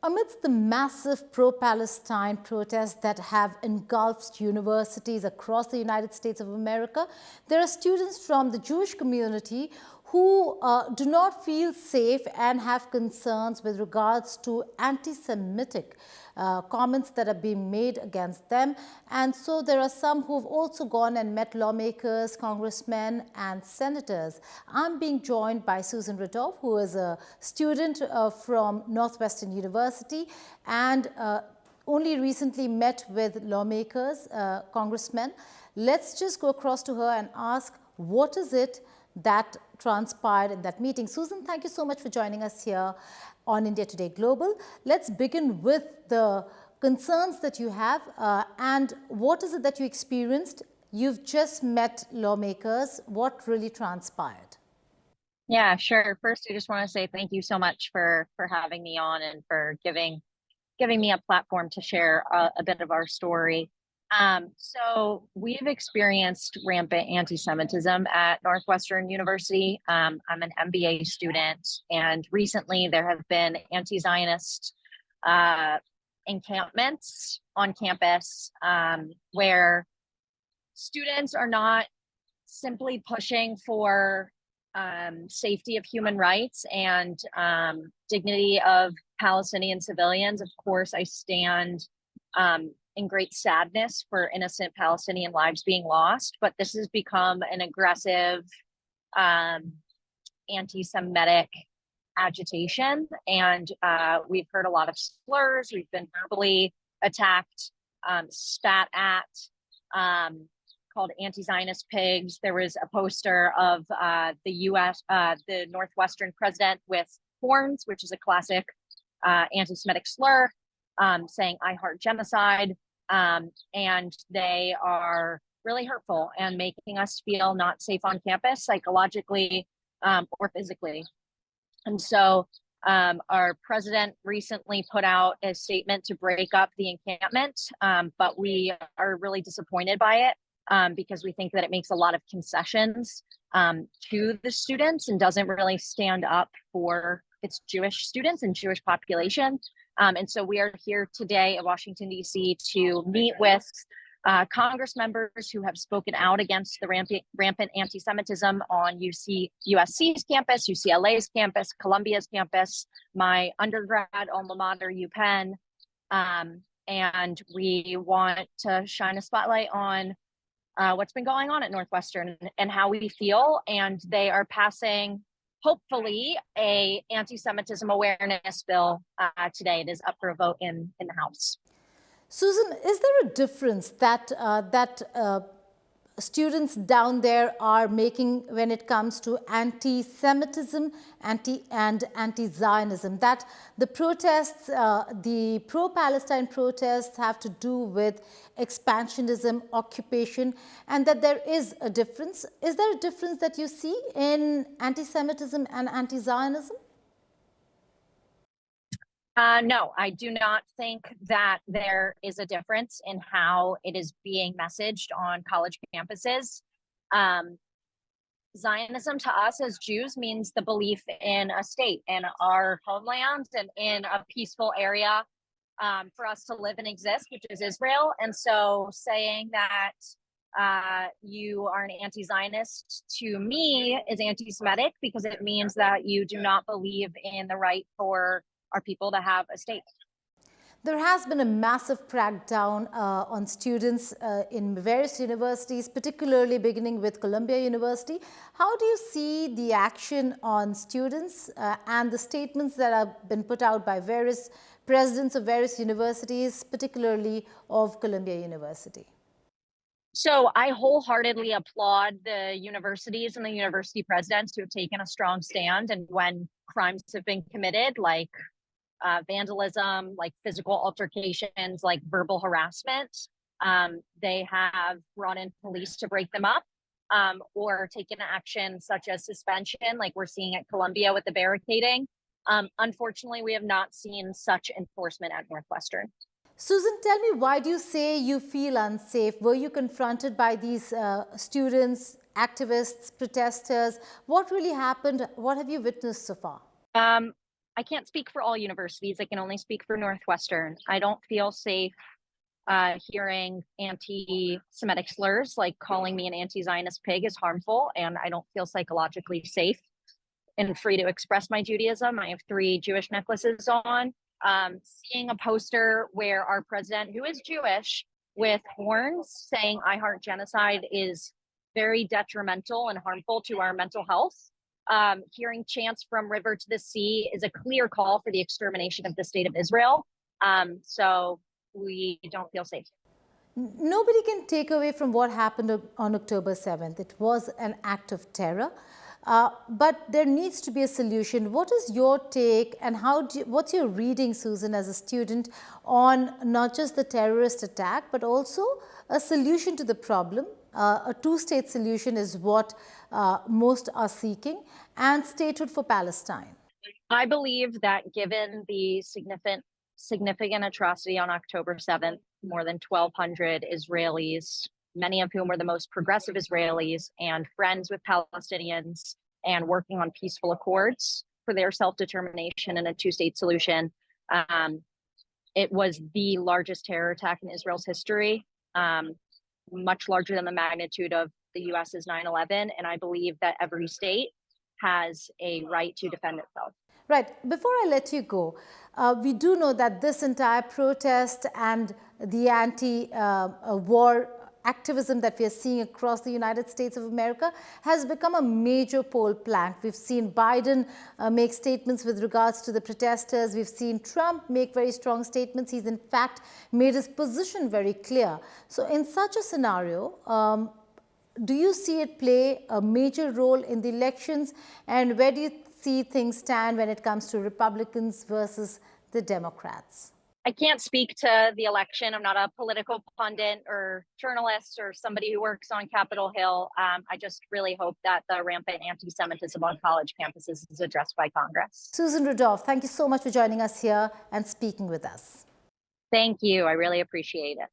Amidst the massive pro-Palestine protests that have engulfed universities across the United States of America, there are students from the Jewish community who do not feel safe and have concerns with regards to anti-Semitic comments that are being made against them. And so there are some who have also gone and met lawmakers, congressmen and senators. I'm being joined by Susan Radov, who is a student from Northwestern University and only recently met with lawmakers, congressmen. Let's just go across to her and ask, what is it that transpired in that meeting? Susan, thank you so much for joining us here on India Today Global. Let's begin with the concerns that you have and what is it that you experienced? You've just met lawmakers. What really transpired? Yeah, sure. First, I just want to say thank you so much for having me on and for giving me a platform to share a bit of our story. So we've experienced rampant anti-Semitism at Northwestern University. I'm an MBA student, and recently there have been anti-Zionist encampments on campus where students are not simply pushing for safety of human rights and dignity of Palestinian civilians. Of course, I stand in great sadness for innocent Palestinian lives being lost, but this has become an aggressive anti-Semitic agitation, and we've heard a lot of slurs. We've been verbally attacked, spat at, called anti-Zionist pigs. There was a poster of the Northwestern president with horns, which is a classic anti-Semitic slur, saying "I heart genocide," and they are really hurtful and making us feel not safe on campus, psychologically or physically. And so our president recently put out a statement to break up the encampment, but we are really disappointed by it because we think that it makes a lot of concessions to the students and doesn't really stand up for its Jewish students and Jewish population. And so we are here today at Washington, D.C. to meet with Congress members who have spoken out against the rampant anti-Semitism on USC's campus, UCLA's campus, Columbia's campus, my undergrad alma mater, UPenn. And we want to shine a spotlight on what's been going on at Northwestern and how we feel. And they are passing, hopefully, a anti-Semitism awareness bill today. It is up for a vote in the House. Susan, is there a difference that students down there are making when it comes to anti-Semitism and anti-Zionism? That the protests, the pro-Palestine protests have to do with expansionism, occupation, and that there is a difference. Is there a difference that you see in anti-Semitism and anti-Zionism? No, I do not think that there is a difference in how it is being messaged on college campuses. Zionism to us as Jews means the belief in a state, in our homeland, and in a peaceful area for us to live and exist, which is Israel. And so saying that you are an anti-Zionist to me is anti-Semitic because it means that you do not believe in the right for our people to have a state. There has been a massive crackdown on students in various universities, particularly beginning with Columbia University. How do you see the action on students and the statements that have been put out by various presidents of various universities, particularly of Columbia University? So I wholeheartedly applaud the universities and the university presidents who have taken a strong stand, and when crimes have been committed, like vandalism, like physical altercations, like verbal harassment, they have brought in police to break them up, or taken action such as suspension, like we're seeing at Columbia with the barricading. Unfortunately, we have not seen such enforcement at Northwestern. Susan, tell me, why do you say you feel unsafe? Were you confronted by these students, activists, protesters? What really happened? What have you witnessed so far? I can't speak for all universities. I can only speak for Northwestern. I don't feel safe hearing anti-Semitic slurs, like calling me an anti-Zionist pig is harmful, and I don't feel psychologically safe and free to express my Judaism. I have 3 Jewish necklaces on. Seeing a poster where our president, who is Jewish, with horns saying "I heart genocide" is very detrimental and harmful to our mental health. Hearing chants from river to the sea is a clear call for the extermination of the state of Israel. So we don't feel safe. Nobody can take away from what happened on October 7th. It was an act of terror. But there needs to be a solution. What is your take, and what's your reading, Susan, as a student, on not just the terrorist attack, but also a solution to the problem? A two-state solution is what most are seeking, and statehood for Palestine. I believe that given the significant atrocity on October 7th, more than 1,200 Israelis, many of whom were the most progressive Israelis and friends with Palestinians and working on peaceful accords for their self-determination and a two-state solution. It was the largest terror attack in Israel's history, much larger than the magnitude of the US's 9/11. And I believe that every state has a right to defend itself. Right. Before I let you go, we do know that this entire protest and the anti-war activism that we are seeing across the United States of America has become a major poll plank. We've seen Biden make statements with regards to the protesters. We've seen Trump make very strong statements. He's in fact made his position very clear. So in such a scenario, do you see it play a major role in the elections, and where do you see things stand when it comes to Republicans versus the Democrats? I can't speak to the election. I'm not a political pundit or journalist or somebody who works on Capitol Hill. I just really hope that the rampant anti-Semitism on college campuses is addressed by Congress. Susan Rudolph, thank you so much for joining us here and speaking with us. Thank you. I really appreciate it.